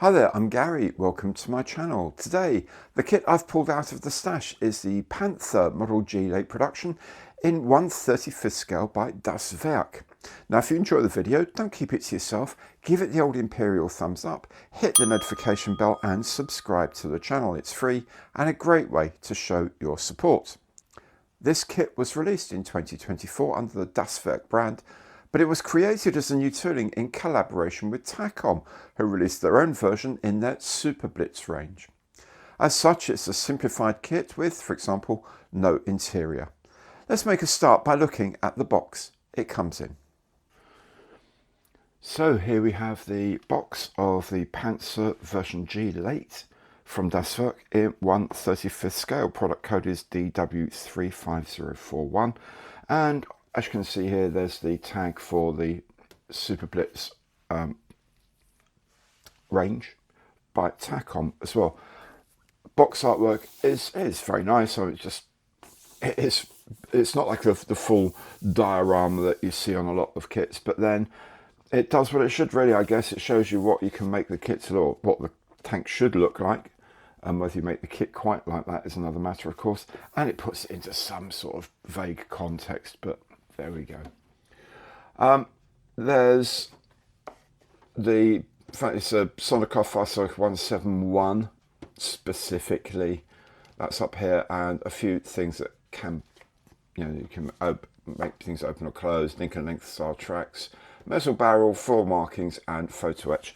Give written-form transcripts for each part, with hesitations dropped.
Hi there, I'm Gary. Welcome to my channel. Today, the kit I've pulled out of the stash is the Panther Model G late production in 1/35th scale by Das Werk. Now, if you enjoy the video, don't keep it to yourself. Give it the old Imperial thumbs up, hit the notification bell and subscribe to the channel. It's free and a great way to show your support. This kit was released in 2024 under the Das Werk brand, but it was created as a new tooling in collaboration with Decals, who released their own version in their Super Blitz range. As such, it's a simplified kit with, for example, no interior. Let's make a start by looking at the box it comes in. So here we have the box of the Panther Ausf.G late from Das Werk in 1/35th scale. Product code is DW35041, and as you can see here, there's the tag for the Super Blitz range by Decals as well. Box artwork is very nice. So it's not like the full diorama that you see on a lot of kits, but then it does what it should really. I guess it shows you what you can make the kit to look, what the tank should look like. And whether you make the kit quite like that is another matter, of course. And it puts it into some sort of vague context, but there we go. There's in fact, it's a Sonikov Ausf 171 specifically. That's up here, and a few things that can, you can make things open or close, link and length style tracks, metal barrel, floor markings, and photo etch.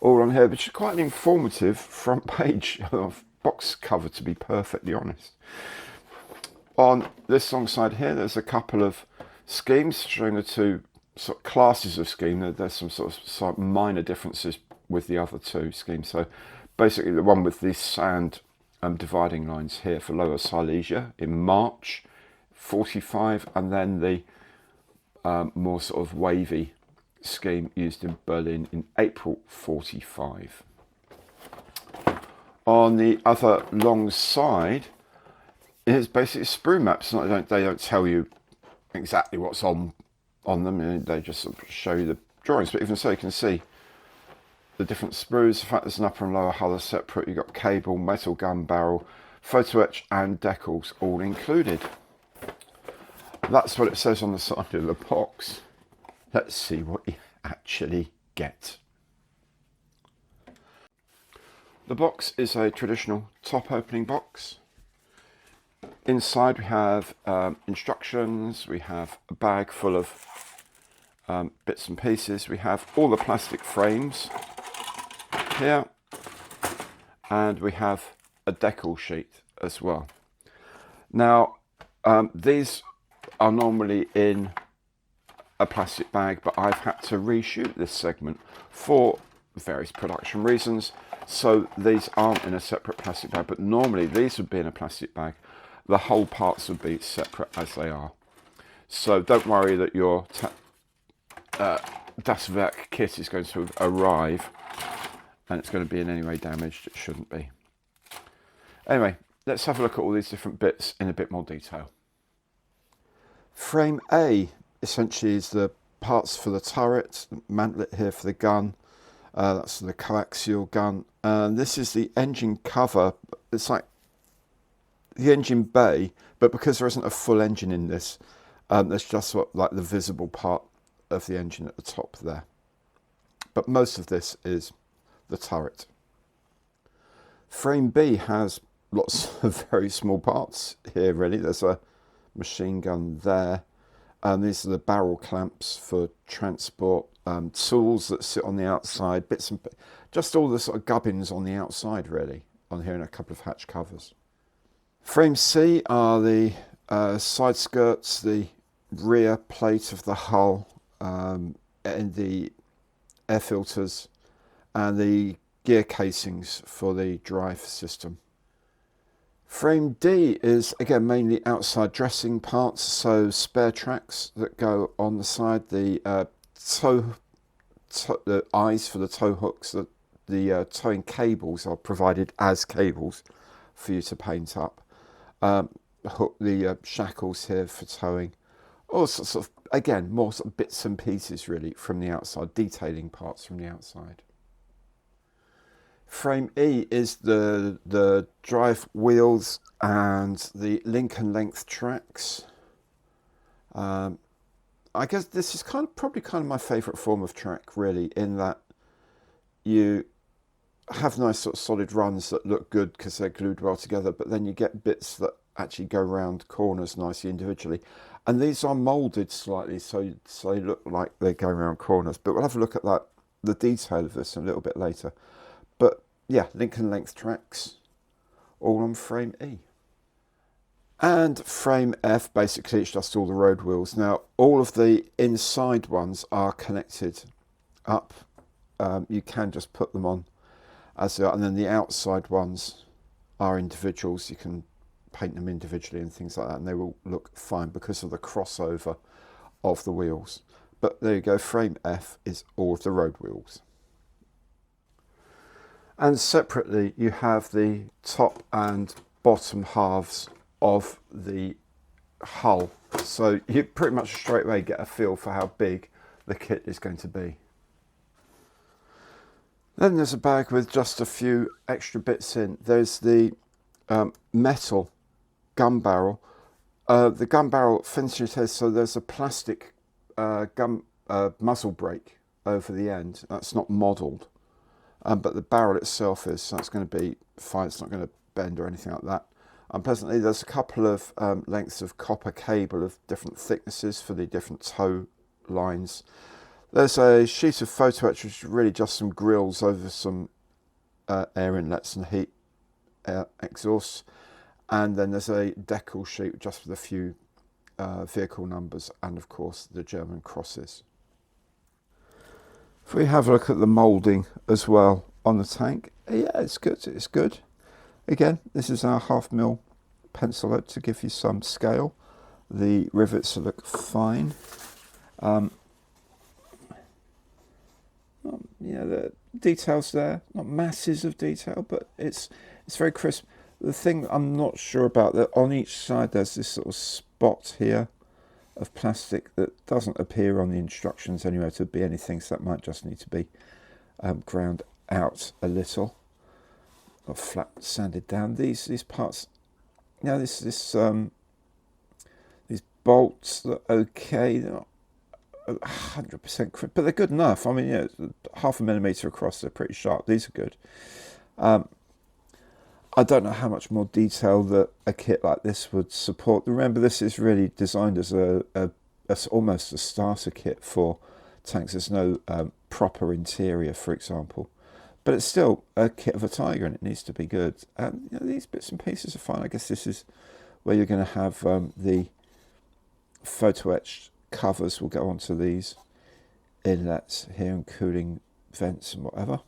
All on here, which is quite an informative front page of box cover, to be perfectly honest. On this long side here, there's a couple of schemes showing the two sort of classes of scheme. There's some sort of minor differences with the other two schemes. So basically the one with the sand dividing lines here for Lower Silesia in March 45, and then the more sort of wavy scheme used in Berlin in April 45. On the other long side is basically sprue maps. They don't tell you exactly what's on them. They just sort of show you the drawings. But even so, you can see the different sprues. The fact there's an upper and lower hull are separate. You've got cable, metal gun barrel, photo etch, and decals all included. That's what it says on the side of the box. Let's see what you actually get. The box is a traditional top opening box. Inside we have instructions, we have a bag full of bits and pieces, we have all the plastic frames here, and we have a decal sheet as well. Now these are normally in a plastic bag, but I've had to reshoot this segment for various production reasons, so these aren't in a separate plastic bag, but normally these would be in a plastic bag. The whole parts would be separate as they are. So don't worry that your Das Werk kit is going to arrive and it's going to be in any way damaged. It shouldn't be. Anyway, let's have a look at all these different bits in a bit more detail. Frame A essentially is the parts for the turret, the mantlet here for the gun. That's the coaxial gun. And this is the engine cover. It's like the engine bay, but because there isn't a full engine in this, there's just like the visible part of the engine at the top there. But most of this is the turret. Frame B has lots of very small parts here really. There's a machine gun there. These are the barrel clamps for transport, tools that sit on the outside, bits and just all the sort of gubbins on the outside really on here, and a couple of hatch covers. Frame C are the side skirts, the rear plate of the hull, and the air filters, and the gear casings for the drive system. Frame D is again mainly outside dressing parts, so spare tracks that go on the side, the the eyes for the tow hooks, the towing cables are provided as cables for you to paint up. The shackles here for towing, all sorts of, again, more sort of bits and pieces really from the outside, detailing parts from the outside. Frame E is the drive wheels and the link and length tracks. I guess this is probably my favourite form of track, really, in that you have nice sort of solid runs that look good because they're glued well together, but then you get bits that actually go round corners nicely individually. And these are moulded slightly, so they look like they go around corners. But we'll have a look at that, the detail of this a little bit later. But yeah, link and length tracks, all on frame E. And frame F, basically it's just all the road wheels. Now, all of the inside ones are connected up. You can just put them on as they are, and then the outside ones are individuals. You can paint them individually and things like that, and they will look fine because of the crossover of the wheels. But there you go, frame F is all of the road wheels. And separately, you have the top and bottom halves of the hull. So you pretty much straight away get a feel for how big the kit is going to be. Then there's a bag with just a few extra bits in. There's the metal gun barrel. The gun barrel finishes here, so there's a plastic gun muzzle brake over the end. That's not modelled, but the barrel itself is, so it's going to be fine. It's not going to bend or anything like that. Unpleasantly, there's a couple of lengths of copper cable of different thicknesses for the different toe lines. There's a sheet of photo etch, which is really just some grills over some air inlets and heat exhausts. And then there's a Decals sheet just with a few vehicle numbers and, of course, the German crosses. If we have a look at the moulding as well on the tank, yeah, it's good. It's good. Again, this is our 1/2 mm pencil head to give you some scale. The rivets look fine. Yeah, the details there, not masses of detail, but it's very crisp. The thing I'm not sure about, that on each side there's this sort of spot here of plastic that doesn't appear on the instructions anywhere to be anything, so that might just need to be ground out a little or flat sanded down. These parts, you know, these bolts look okay. They're not 100% crisp, but they're good enough. I mean, yeah, 1/2 mm across, they're pretty sharp. These are good. I don't know how much more detail that a kit like this would support. Remember, this is really designed as almost a starter kit for tanks. There's no proper interior, for example, but it's still a kit of a Tiger, and it needs to be good. And you know, these bits and pieces are fine. I guess this is where you're going to have the photo etched covers will go onto these inlets here and cooling vents and whatever.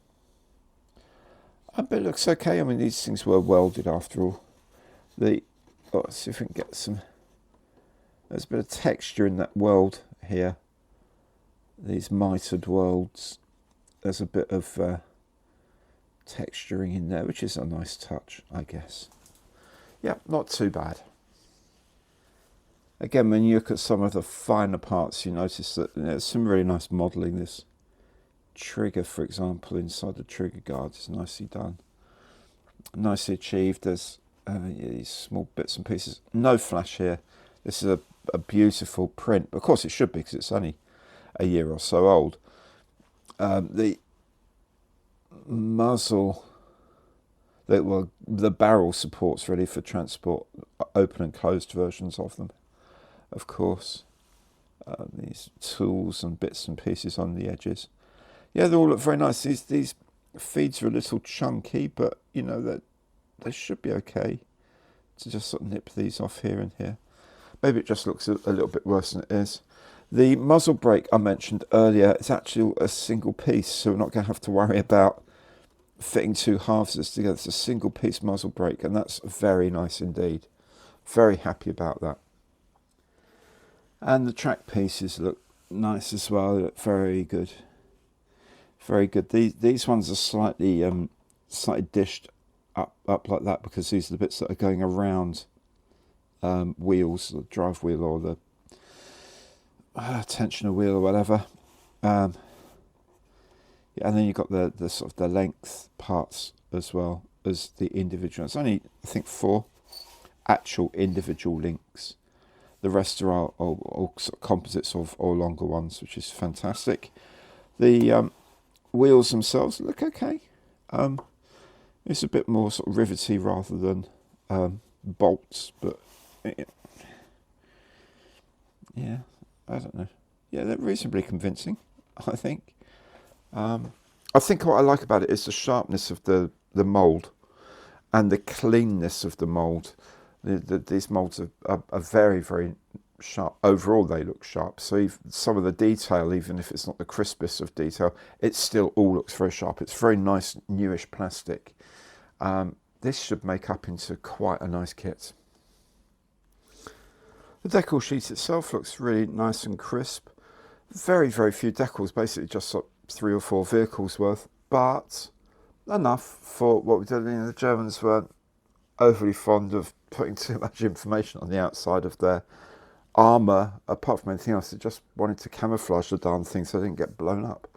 But it looks okay. I mean, these things were welded after all. Let's see if we can get some. There's a bit of texture in that weld here. These mitered welds. There's a bit of texturing in there, which is a nice touch, I guess. Yeah, not too bad. Again, when you look at some of the finer parts, you notice that there's some really nice modelling. This trigger, for example, inside the trigger guard is nicely done, nicely achieved. There's these small bits and pieces. No flash here. This is a beautiful print. Of course, it should be because it's only a year or so old. The muzzle, the barrel supports really for transport, open and closed versions of them. Of course, these tools and bits and pieces on the edges. Yeah, they all look very nice. These feeds are a little chunky, but you know that they should be okay to just sort of nip these off here and here. Maybe it just looks a little bit worse than it is. The muzzle brake I mentioned earlier is actually a single piece, so we're not going to have to worry about fitting two halves of this together. It's a single piece muzzle brake, and that's very nice indeed. Very happy about that. And the track pieces look nice as well. They look very good. Very good. These ones are slightly dished up like that because these are the bits that are going around wheels, the drive wheel or the tensioner wheel or whatever. Yeah, And then you've got the sort of the length parts as well as the individual. It's only, I think, 4 actual individual links. The rest are all sort of composites of or longer ones, which is fantastic. The wheels themselves look okay. It's a bit more sort of rivety rather than bolts, but yeah, I don't know. Yeah, they're reasonably convincing, I think. I think what I like about it is the sharpness of the mould and the cleanness of the mould. These moulds are very, very sharp. Overall, they look sharp. So some of the detail, even if it's not the crispest of detail, it still all looks very sharp. It's very nice, newish plastic. This should make up into quite a nice kit. The decal sheet itself looks really nice and crisp. Very, very few decals, basically just sort of 3 or 4 vehicles worth, but enough for what we did. The Germans weren't overly fond of putting too much information on the outside of their armour. Apart from anything else, they just wanted to camouflage the darn thing so they didn't get blown up.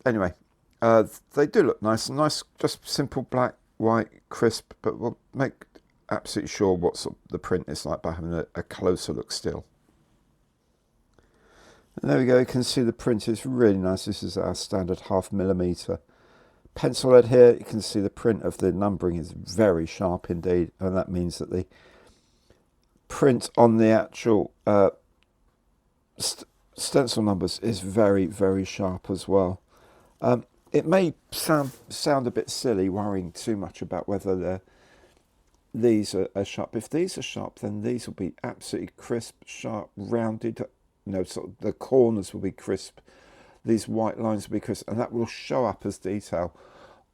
Anyway, they do look nice, just simple black, white, crisp, but we'll make absolutely sure what sort of the print is like by having a closer look still. And there we go, you can see the print is really nice. This is our standard 0.5mm pencil lead here. You can see the print of the numbering is very sharp indeed, and that means that the print on the actual stencil numbers is very, very sharp as well. It may sound a bit silly worrying too much about whether these are sharp. If these are sharp, then these will be absolutely crisp, sharp, rounded. Sort of the corners will be crisp. These white lines will be crisp, and that will show up as detail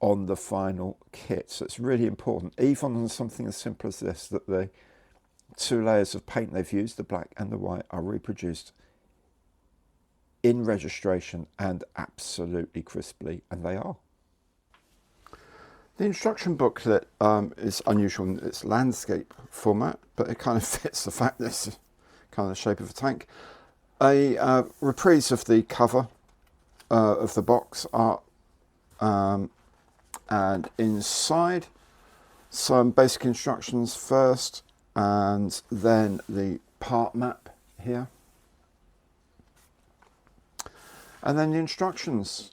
on the final kit. So it's really important, even on something as simple as this, that the 2 layers of paint they've used, the black and the white, are reproduced in registration and absolutely crisply, and they are. The instruction booklet is unusual in its landscape format, but it kind of fits the fact that it's kind of the shape of a tank. A reprise of the cover of the box art, and inside some basic instructions first, and then the part map here, and then the instructions.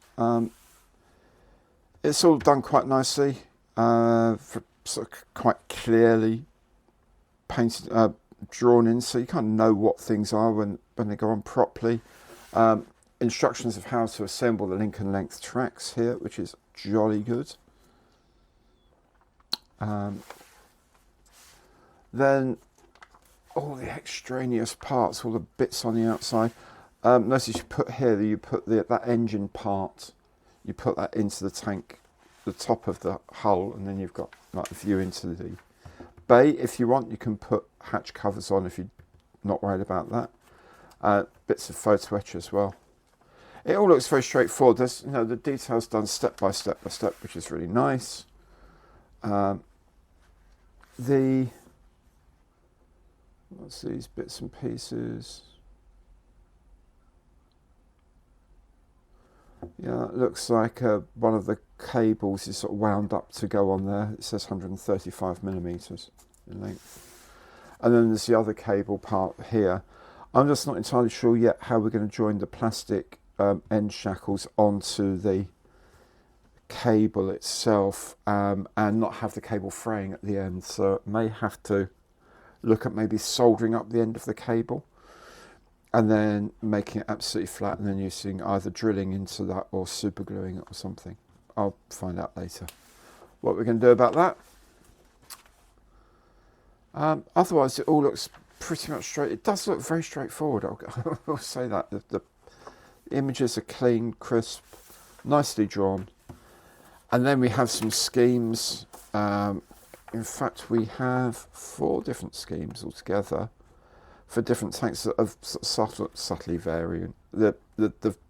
It's all done quite nicely, sort of quite clearly painted, drawn in, so you kind of know what things are when they go on properly. Instructions of how to assemble the link and length tracks here, which is jolly good. Then all the extraneous parts, all the bits on the outside. Notice you put here that you put that engine part, you put that into the tank, the top of the hull, and then you've got like a view into the bay. If you want, you can put hatch covers on if you're not worried about that. Bits of photo etch as well. It all looks very straightforward. There's, the details done step by step, which is really nice. What's these bits and pieces? Yeah, it looks like one of the cables is sort of wound up to go on there. It says 135mm in length. And then there's the other cable part here. I'm just not entirely sure yet how we're going to join the plastic end shackles onto the cable itself, and not have the cable fraying at the end. So may have to look at maybe soldering up the end of the cable and then making it absolutely flat, and then using either drilling into that or super gluing it or something. I'll find out later what we're going to do about that. Otherwise, it all looks pretty much straight. It does look very straightforward. I'll say that. The images are clean, crisp, nicely drawn. And then we have some schemes. In fact, we have 4 different schemes altogether for different tanks that are subtly varying. The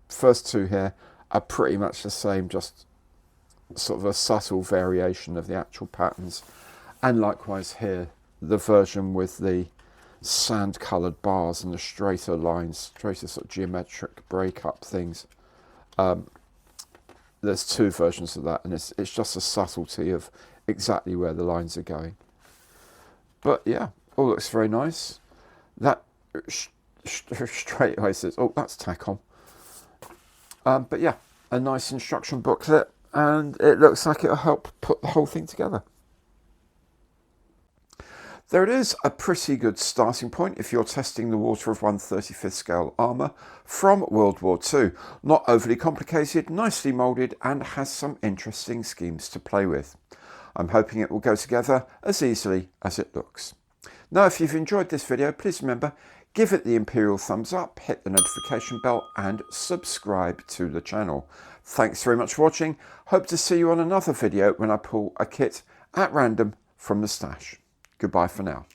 first 2 here are pretty much the same, just sort of a subtle variation of the actual patterns. And likewise here, the version with the sand coloured bars and the straighter lines, straighter sort of geometric breakup things. there's two versions of that, and it's just a subtlety of exactly where the lines are going. But yeah, all looks very nice. That straight away says, oh, that's tack on. But yeah, a nice instruction booklet, and it looks like it'll help put the whole thing together. There it is, a pretty good starting point if you're testing the water of 1/35th scale armour from World War II. Not overly complicated, nicely moulded, and has some interesting schemes to play with. I'm hoping it will go together as easily as it looks. Now, if you've enjoyed this video, please remember, give it the imperial thumbs up, hit the notification bell, and subscribe to the channel. Thanks very much for watching. Hope to see you on another video when I pull a kit at random from the stash. Goodbye for now.